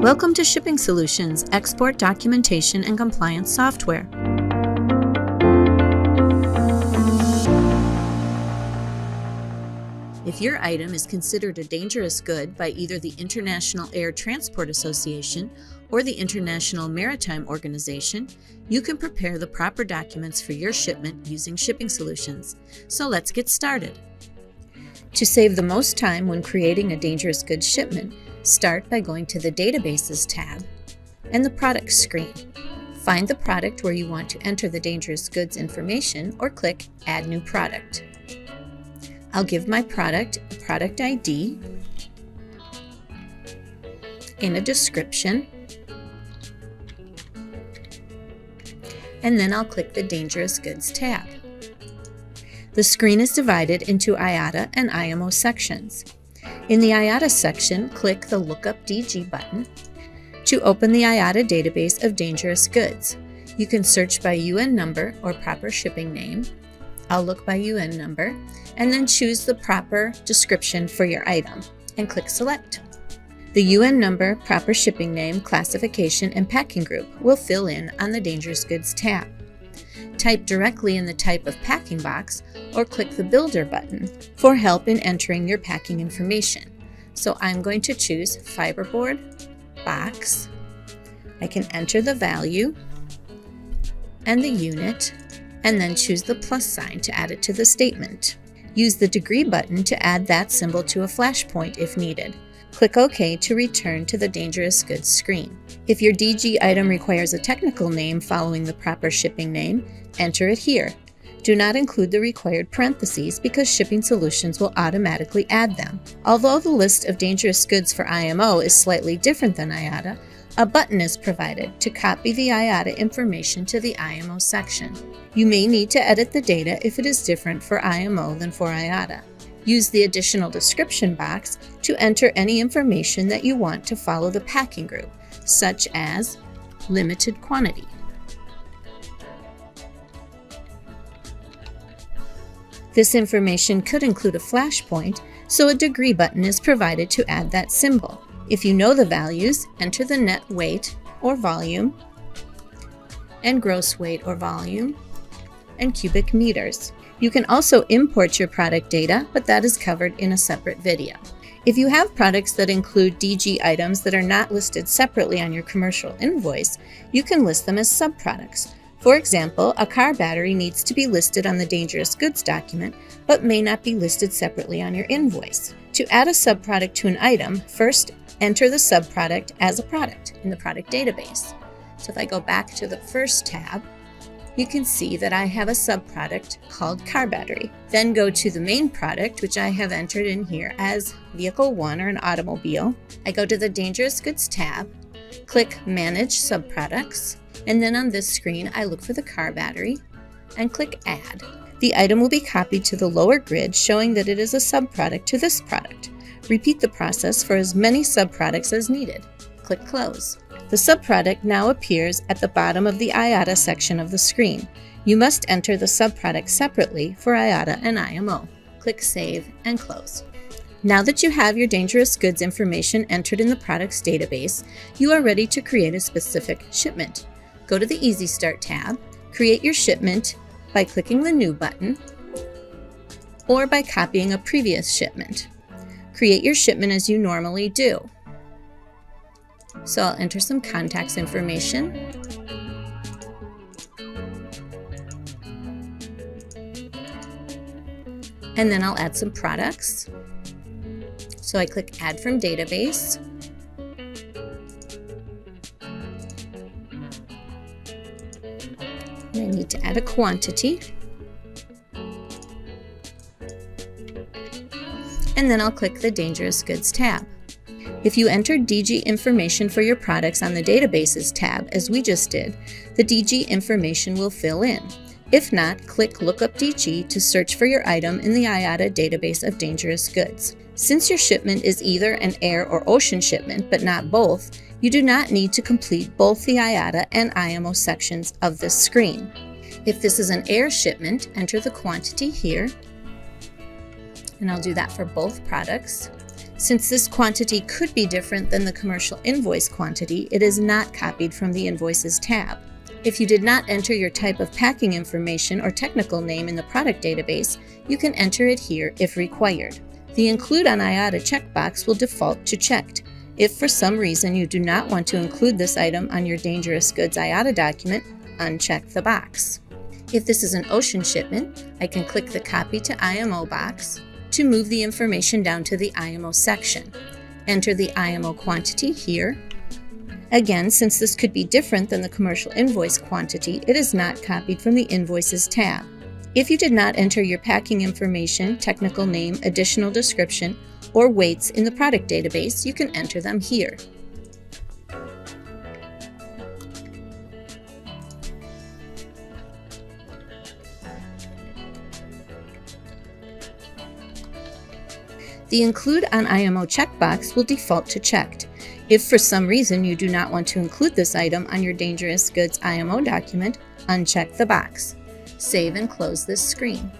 Welcome to Shipping Solutions, Export Documentation and Compliance Software. If your item is considered a dangerous good by either the International Air Transport Association or the International Maritime Organization, you can prepare the proper documents for your shipment using Shipping Solutions. So let's get started. To save the most time when creating a dangerous goods shipment, start by going to the Databases tab and the Products screen. Find the product where you want to enter the dangerous goods information or click Add New Product. I'll give my product a product ID and a description, and then I'll click the Dangerous Goods tab. The screen is divided into IATA and IMO sections. In the IATA section, click the Lookup DG button to open the IATA database of dangerous goods. You can search by UN number or proper shipping name. I'll look by UN number, and then choose the proper description for your item, and click Select. The UN number, proper shipping name, classification, and packing group will fill in on the Dangerous Goods tab. Type directly in the type of packing box or click the Builder button for help in entering your packing information. So I'm going to choose fiberboard box. I can enter the value and the unit and then choose the plus sign to add it to the statement. Use the degree button to add that symbol to a flashpoint if needed. Click OK to return to the Dangerous Goods screen. If your DG item requires a technical name following the proper shipping name, enter it here. Do not include the required parentheses because Shipping Solutions will automatically add them. Although the list of dangerous goods for IMO is slightly different than IATA, a button is provided to copy the IATA information to the IMO section. You may need to edit the data if it is different for IMO than for IATA. Use the additional description box to enter any information that you want to follow the packing group, such as limited quantity. This information could include a flashpoint, so a degree button is provided to add that symbol. If you know the values, enter the net weight or volume, and gross weight or volume, and cubic meters. You can also import your product data, but that is covered in a separate video. If you have products that include DG items that are not listed separately on your commercial invoice, you can list them as subproducts. For example, a car battery needs to be listed on the Dangerous Goods document, but may not be listed separately on your invoice. To add a subproduct to an item, first enter the subproduct as a product in the product database. So if I go back to the first tab, you can see that I have a subproduct called car battery. Then go to the main product, which I have entered in here as vehicle 1 or an automobile. I go to the Dangerous Goods tab, click Manage Subproducts, and then on this screen I look for the car battery and click Add. The item will be copied to the lower grid showing that it is a subproduct to this product. Repeat the process for as many subproducts as needed. Click Close. The subproduct now appears at the bottom of the IATA section of the screen. You must enter the subproduct separately for IATA and IMO. Click Save and Close. Now that you have your dangerous goods information entered in the products database, you are ready to create a specific shipment. Go to the Easy Start tab, create your shipment by clicking the New button or by copying a previous shipment. Create your shipment as you normally do. So I'll enter some contacts information. And then I'll add some products. So I click Add from Database. And I need to add a quantity. And then I'll click the Dangerous Goods tab. If you entered DG information for your products on the Databases tab, as we just did, the DG information will fill in. If not, click Lookup DG to search for your item in the IATA database of dangerous goods. Since your shipment is either an air or ocean shipment, but not both, you do not need to complete both the IATA and IMO sections of this screen. If this is an air shipment, enter the quantity here, and I'll do that for both products. Since this quantity could be different than the commercial invoice quantity, it is not copied from the Invoices tab. If you did not enter your type of packing information or technical name in the product database, you can enter it here if required. The Include on IATA checkbox will default to checked. If for some reason you do not want to include this item on your dangerous goods IATA document, uncheck the box. If this is an ocean shipment, I can click the Copy to IMO box to move the information down to the IMO section. Enter the IMO quantity here. Again, since this could be different than the commercial invoice quantity, it is not copied from the Invoices tab. If you did not enter your packing information, technical name, additional description, or weights in the product database, you can enter them here. The Include on IMO checkbox will default to checked. If for some reason you do not want to include this item on your dangerous goods IMO document, uncheck the box. Save and close this screen.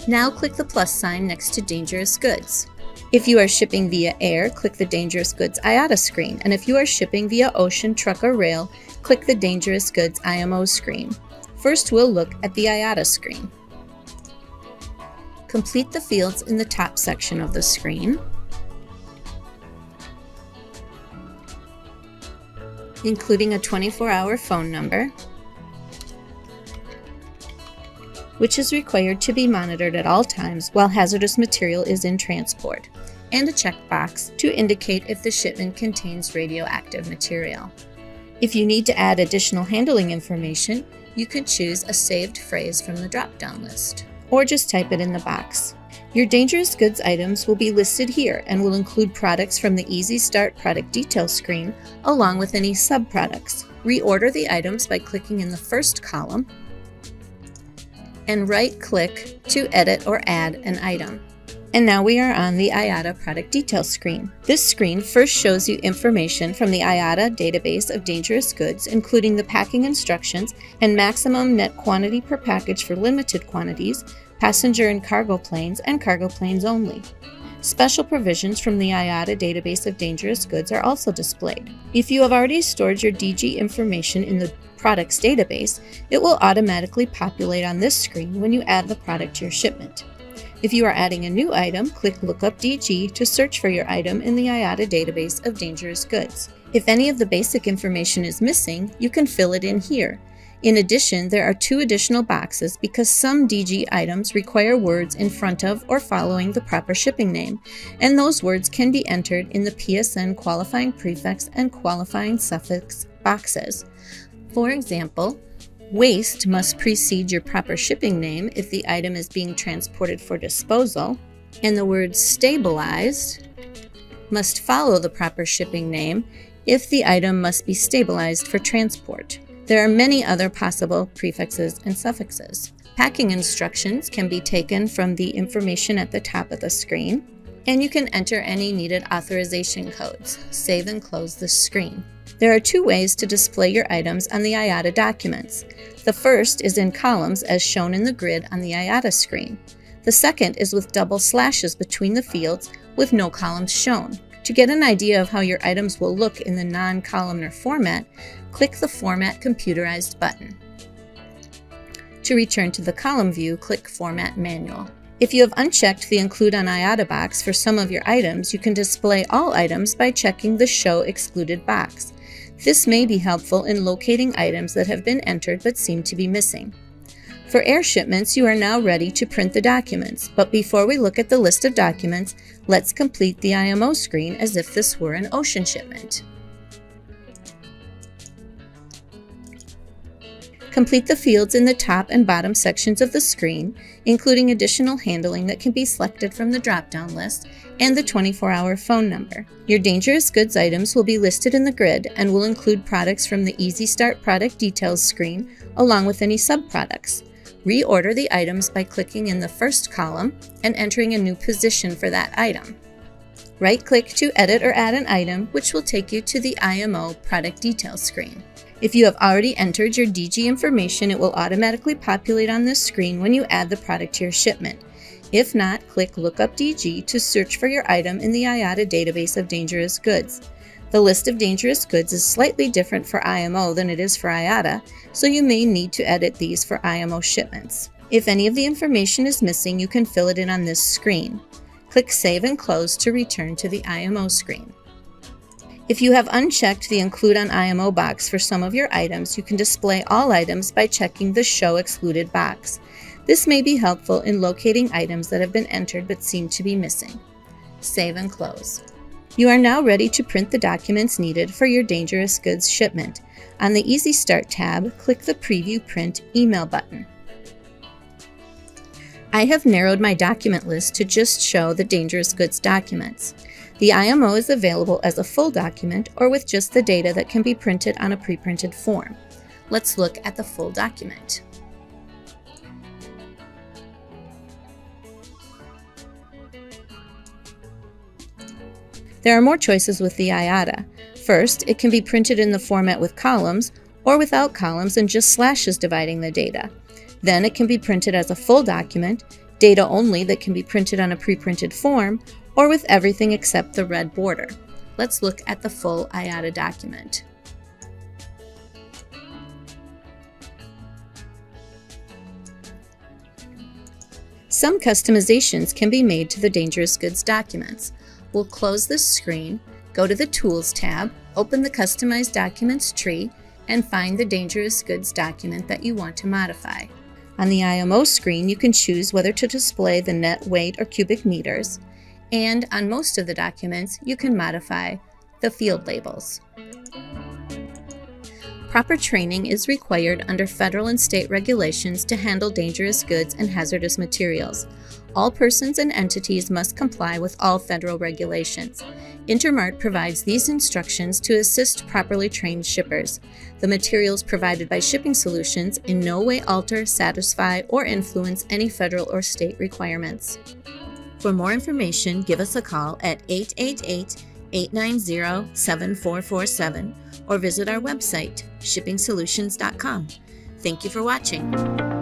Now click the plus sign next to dangerous goods. If you are shipping via air, click the dangerous goods IATA screen, and if you are shipping via ocean, truck, or rail, click the dangerous goods IMO screen. First, we'll look at the IATA screen. Complete the fields in the top section of the screen, including a 24-hour phone number, which is required to be monitored at all times while hazardous material is in transport, and a checkbox to indicate if the shipment contains radioactive material. If you need to add additional handling information, you can choose a saved phrase from the drop-down list, or just type it in the box. Your dangerous goods items will be listed here and will include products from the Easy Start product details screen, along with any sub-products. Reorder the items by clicking in the first column, and right-click to edit or add an item. And now we are on the IATA product details screen. This screen first shows you information from the IATA database of dangerous goods, including the packing instructions and maximum net quantity per package for limited quantities, passenger and cargo planes only. Special provisions from the IATA database of dangerous goods are also displayed. If you have already stored your DG information in the products database, it will automatically populate on this screen when you add the product to your shipment. If you are adding a new item, click Lookup DG to search for your item in the IATA database of dangerous goods. If any of the basic information is missing, you can fill it in here. In addition, there are 2 additional boxes because some DG items require words in front of or following the proper shipping name, and those words can be entered in the PSN qualifying prefix and qualifying suffix boxes. For example, waste must precede your proper shipping name if the item is being transported for disposal, and the word stabilized must follow the proper shipping name if the item must be stabilized for transport. There are many other possible prefixes and suffixes. Packing instructions can be taken from the information at the top of the screen, and you can enter any needed authorization codes. Save and close this screen. There are 2 ways to display your items on the IATA documents. The first is in columns as shown in the grid on the IATA screen. The second is with double slashes between the fields with no columns shown. To get an idea of how your items will look in the non-columnar format, click the Format Computerized button. To return to the column view, click Format Manual. If you have unchecked the Include on IATA box for some of your items, you can display all items by checking the Show Excluded box. This may be helpful in locating items that have been entered but seem to be missing. For air shipments, you are now ready to print the documents, but before we look at the list of documents, let's complete the IMO screen as if this were an ocean shipment. Complete the fields in the top and bottom sections of the screen, including additional handling that can be selected from the drop-down list, and the 24-hour phone number. Your dangerous goods items will be listed in the grid and will include products from the Easy Start product details screen, along with any sub-products. Reorder the items by clicking in the first column and entering a new position for that item. Right-click to edit or add an item, which will take you to the IMO product details screen. If you have already entered your DG information, it will automatically populate on this screen when you add the product to your shipment. If not, click Lookup DG to search for your item in the IATA database of dangerous goods. The list of dangerous goods is slightly different for IMO than it is for IATA, so you may need to edit these for IMO shipments. If any of the information is missing, you can fill it in on this screen. Click Save and Close to return to the IMO screen. If you have unchecked the Include on IMO box for some of your items, you can display all items by checking the Show Excluded box. This may be helpful in locating items that have been entered but seem to be missing. Save and close. You are now ready to print the documents needed for your dangerous goods shipment. On the Easy Start tab, click the Preview Print Email button. I have narrowed my document list to just show the dangerous goods documents. The IMO is available as a full document or with just the data that can be printed on a pre-printed form. Let's look at the full document. There are more choices with the IATA. First, it can be printed in the format with columns or without columns and just slashes dividing the data. Then it can be printed as a full document, data only that can be printed on a pre-printed form, or with everything except the red border. Let's look at the full IATA document. Some customizations can be made to the dangerous goods documents. We'll close this screen, go to the Tools tab, open the Customize Documents tree, and find the dangerous goods document that you want to modify. On the IMO screen, you can choose whether to display the net weight or cubic meters, and on most of the documents, you can modify the field labels. Proper training is required under federal and state regulations to handle dangerous goods and hazardous materials. All persons and entities must comply with all federal regulations. Intermart provides these instructions to assist properly trained shippers. The materials provided by Shipping Solutions in no way alter, satisfy, or influence any federal or state requirements. For more information, give us a call at 888-890-7447 or visit our website, shippingsolutions.com. Thank you for watching.